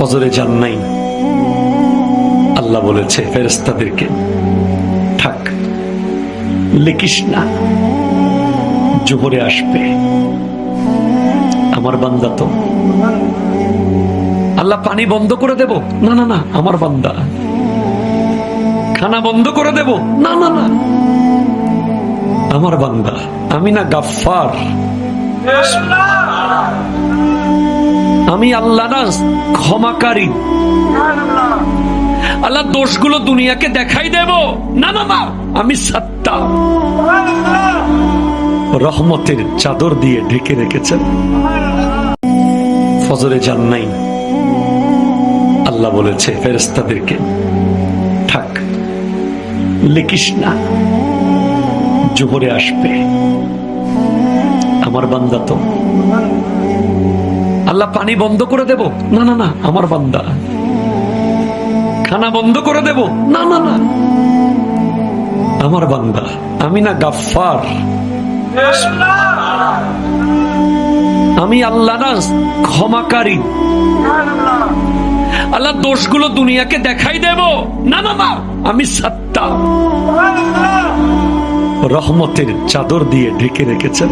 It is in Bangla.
ফজরে যান নাই, আল্লাহ বলেছে ফেরেশতাদেরকে, থাক লিখিস না, জোহরে আসবে। আমার বান্দা তো। আল্লাহ পানি বন্ধ করে দেব, না না না, আমার বান্দা। খানা বন্ধ করে দেব, না না না, আমার বান্দা। আমি না গাফফার, আমি আল্লাহ না ক্ষমাকারী। আল্লাহ দোষগুলো দুনিয়াকে দেখাই দেব, না না না, আমি সাত্তার। রহমতের চাদর দিয়ে ঢেকে রেখেছেন। ফজরে যান নাই, আল্লাহ বলেছে ফেরেশতাদেরকে, থাক লিখিস না, জোহরে আসবে। আমার বান্দা তো। আল্লাহ পানি বন্ধ করে দেব, না না না, আমার বান্দা। খানা বন্ধ করে দেব, না না না, আমার বান্দা। আমি না গাফফার, আমি আল্লাহ না ক্ষমাকারী। আল্লাহ দোষগুলো দুনিয়াকে দেখাই দেব, না না না, আমি সাত্তার। রহমতের চাদর দিয়ে ঢেকে রেখেছেন।